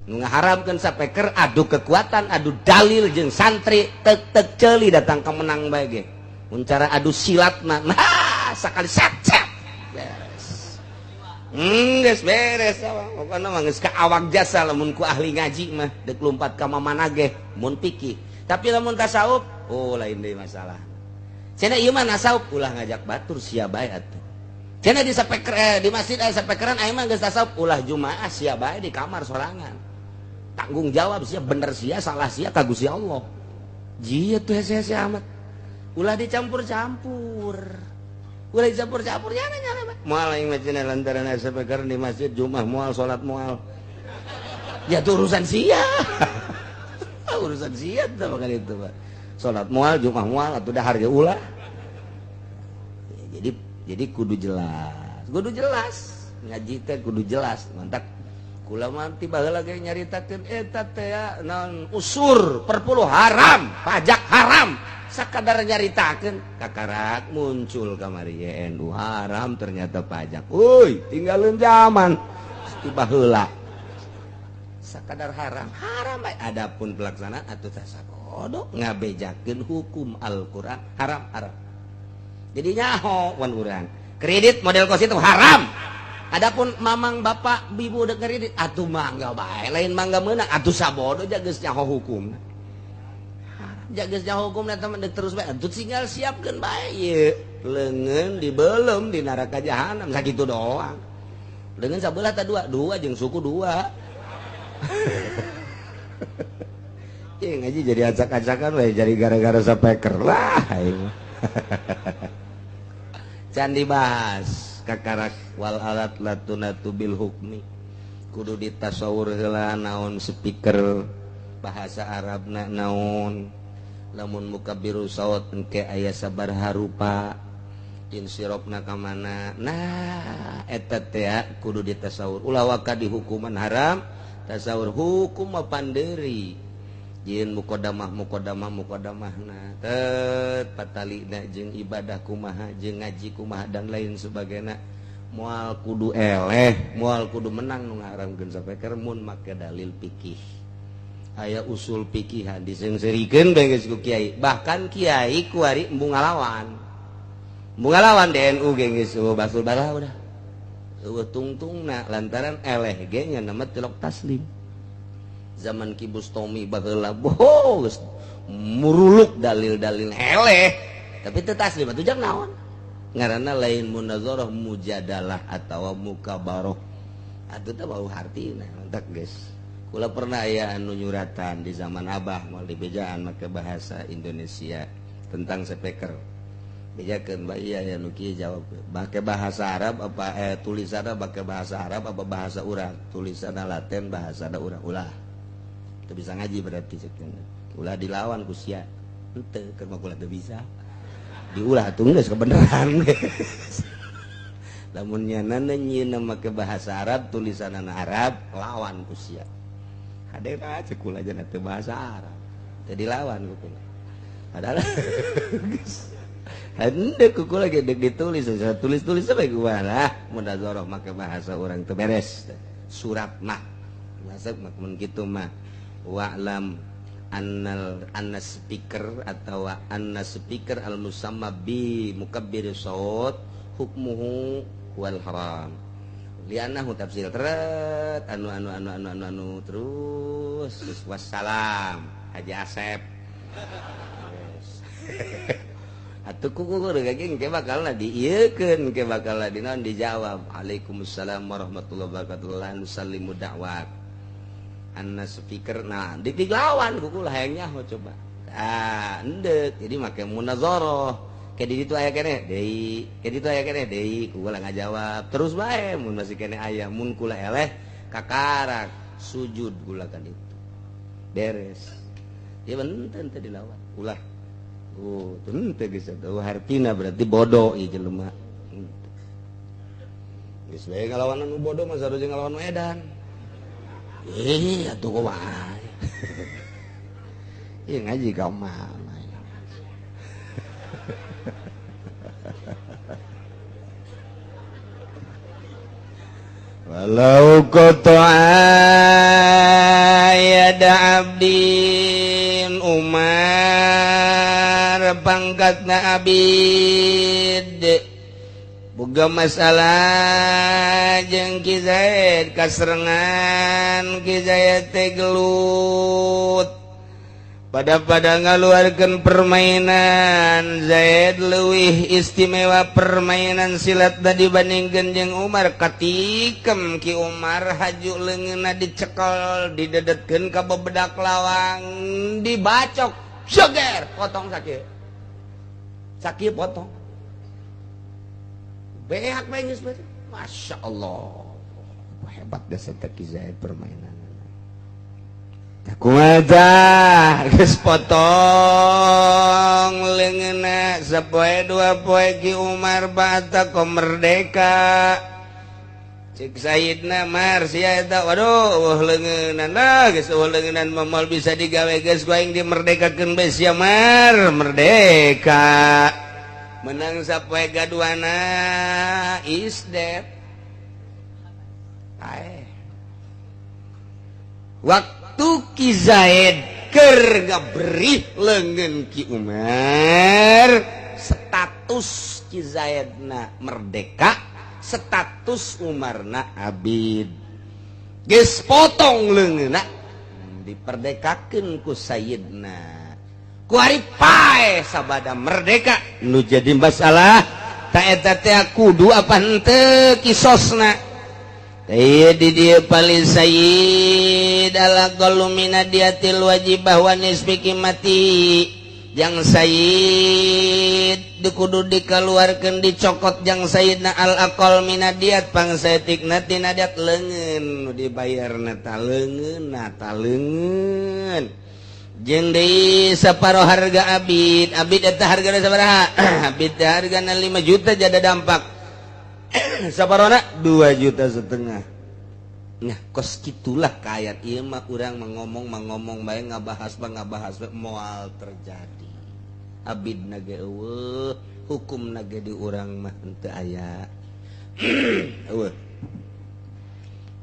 ngaharamkeun sapeker adu kekuatan adu dalil jeung santri tek ceuli datang ke menang bae ge mun cara adu silat mah nah sakali set beres geus beres pokona mah geus ka awak jasa lamun ku ahli ngaji mah deuk lumpat ka mamana ge mun fikih tapi lamun tasawuf oh lain deui masalah cenah ieu mah tasawuf ulah ngajak batur sia bae atuh cenah di sapeker di masjid aya sapekeran aya mah geus tasawuf ulah jumaah sia bae di kamar sorangan tanggung jawab sia bener sia salah sia ka Gusti Allah jieu tuh hese-hese amat ulah dicampur-campur nyana moal aing mah cenah lantaran aya sapekeran di masjid jumaah moal salat moal ya itu urusan sia urusan sia teh makan itu Pak salat moal jumaah moal atuh dahar ge ulah ya, jadi kudu jelas ngaji teh kudu jelas mantap kula mah ti baheula ge nyaritakeun eta teh naon usur perpuluh haram pajak haram sakadar nyaritakeun kakarak muncul kamari NU haram ternyata pajak euy tinggalin zaman ti baheula sakadar haram adapun pelaksanaan atuh tasabodo ngabejakeun hukum Al-Qur'an haram jadi nyaho wan urang kredit model kos itu haram adapun mamang bapak bibu dek kredit atuh mangga bae lain mangga meunang atuh sabodo jageus nyaho hukum jageus nyaho hukum eta mah terus bae atuh tinggal siapkeun bae ieu leungeun dibelem di neraka jahanam sakitu doang leungeun sabelah tah dua jeung suku dua ya ngaji jadi acak-acakan wae jadi gara-gara sapeker lah can dibahas kakarak wal alat latunatu bil hukmi kudu ditasawur heula naon speaker bahasa Arabna naon lamun mukabbiru saut engke aya sabaraha rupa insirofna ka mana nah eta teh kudu ditasawur ulah waka di hukuman haram tasawur hukum pandeuri jieun mukodamahna tet patalina jeung ibadah kumaha jeung ngaji kumaha dan lain sebagainya moal kudu eleh moal kudu menang nu ngaharamkeun sapeker mun make dalil fikih aya usul fikih disengserikeun bae geus ku kiai bahkan kiai kuari embung ngalawan DNU ge geus basul balah udah tungtungna lantaran eleh ge nya nama tilok taslim zaman Ki Bustami baheula geus muruluk dalil-dalil eleh tapi teu taslim atuh jak naon ngaranna lain munazarah mujadalah atawa mukabarah atuh teh bau hartina mantap geus kula pernah aya anu nyuratan di zaman Abah moal dibejaan make bahasa Indonesia tentang speaker bejakeun ba iya ya nu kieu jawab make bahasa Arab apa tulisanna make bahasa Arab apa bahasa urang tulisanna Latin bahasana urang ulah teu bisa ngaji berarti cekeun ulah dilawan ku sia henteu keur mah kula teu bisa diulah atuh geus kebenaran lamun nyanana nyieun make bahasa Arab tulisanna Arab lawan ku sia hadir aja kula aja teu bahasa Arab teu dilawan ku kula padahal henteu ku kula ge deuk ditulis tulis bae kumaha munazarah make bahasa urang teu beres surat mah masuk mun kitu mah wa'lam anna speaker atau anna speaker al musamma bi mukabbir saut hukmuhu wal haram lianahu tafsir teret anu terus wassalam Haji Asep atuh kuku geuning ke bakalna diieukeun ke bakalna dinaon dijawab Waalaikumsalam warahmatullahi wabarakatuh lan sallimu da'wat anna speaker nah dilawan kuku lah hayangnya coba endek jadi make munazarah ke di ditu aya keneh deui ke ditu aya keneh deui kula ngajawab terus bae mun masih keneh aya mun kula eleh kakarak sujud kula ka ditu beres ieu benten teh dilawan ulah teu geus atuh hartina berarti bodoh ieu jelema geus bae ngalawan anu bodoh mah saruju ngalawan edan atuh kumaha ieu ngaji ka mana walau qata'a ayada abdin Umar pangkatna abid boga masalah jeung Ki Zaid kasrengan Ki Zaid teh gelut pada ngaluarkeun permainan Zaid leuwih istimewa permainan silat da dibandingkeun jeung Umar katikem Ki Umar haju leungeunna dicekel didedetkeun ka bebedak lawang dibacok seger potong sakit potong beak bae geus bae Masya Allah hebat dasar Ki Zaid permainan kumaha geus potong leungeunna sapoe dua poe Ki Umar bata ko merdeka cik Sayyidna Mar sia eta waduh leungeunnan da geus leungeunnan moal bisa digawe geus ku aing dimerdekakeun bae sia Mar merdeka menang sapoe gaduana isdet waktu Ki Zaid keur ngaberi leungeun Ki Umar status Ki Zaidna merdeka status Umarna abid geus potong leungeunna diperdekakeun ku Sayyidna ku ari pae sabada merdeka nu jadi masalah ta eta teh kudu apa henteu kisosna di dia paling Sayyid ala qalumina diatil wajibah wa nisbi kimati jang Sayyid dikudu dikeluarkeun dicokot jang Sayyidna al aqal minadiat pangsaetikna tina diat leungeun nu dibayarna ta leungeun jeung deui saparo harga abid eta hargana sabaraha abid teh hargana 5 juta jada dampak sabarona 2,5 juta. Nah kos gitulah ka ayat ieu mah urang ngomong bae ngabahas moal terjadi abidna ge eueuh hukumna ge di urang mah henteu aya eueuh.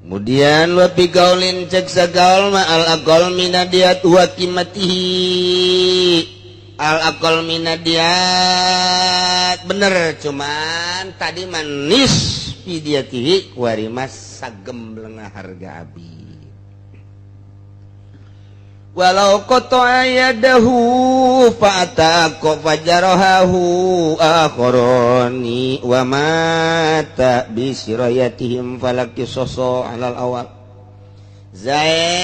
Kemudian wa bi qaulin cek sagaul ma al aqal minadiat wa qimatihi al aqal minadiat bener cuman tadi manis pidiatihi kuari mas sagem leungah harga abi walau qata yadahu fa'ataqo fajarahu akharani wa mata bisirayatihim falakisoso alal awal Zaid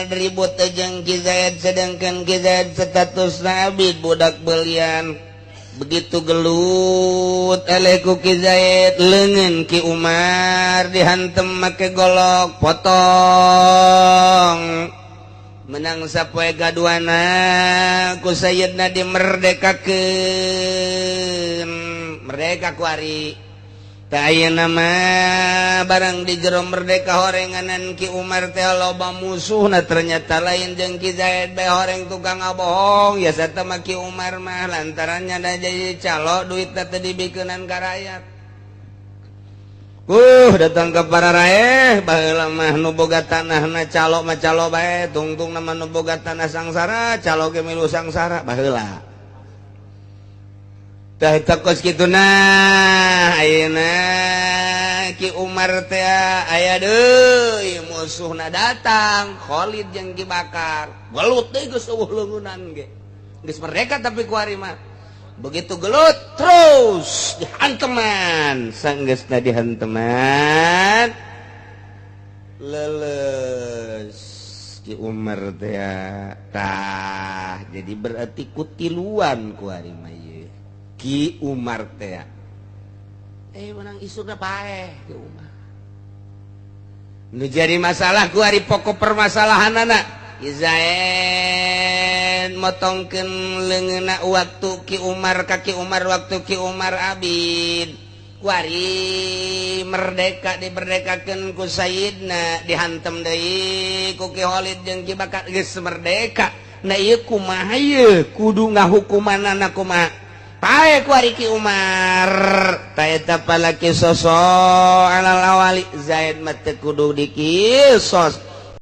ribut jeung Ki Zaid sedangkan Ki Zaid status abid budak belian begitu gelut eleku Ki Zaid leungeun Ki Umar dihantem make golok potong menang sapoe gaduana ku Sayyidna dimerdekakeun merdeka ku ari tah ayeuna mah barang di jero merdeka horenganan Ki Umar teh loba musuhna ternyata lain jeung Ki Zaid bae horeng tukang ngabohong ya sata mah Ki Umar mah lantaran nya da jadi calo duitna teh dibikeunan ka rakyat datang ke para rae baheula mah nu boga tanahna calo mah calo bae tungtung nama nu boga tanah sangsara calo ge milu sangsara baheula tah eta kos kituna ayeuna Ki Umar teh aya deui musuhna datang Khalid jeung Ki Bakar gelut deui geus eueuh leungunan ge geus merdeka tapi ku ari mah begitu gelut terus dihanteman sanggeusna dihanteman leles Ki Umar teh tah jadi berarti kutiluan ku ari mah Ki Umar teh menang isuna paeh Ki Umar nu jadi masalah ku ari pokok permasalahanna Zaid motongkeun leungeunna waktu Ki Umar ka Ki Umar waktu Ki Umar abid ku ari merdeka diberdekakeun ku Sayyidna dihantem deui ku Ki Khalid jeung Ki Bakar geus merdeka na ieu kumaha ieu kudu ngahukumanana kumaha pae ku ari Ki Umar ta eta palaki soso alal awali Zaid mah teu kudu dikisos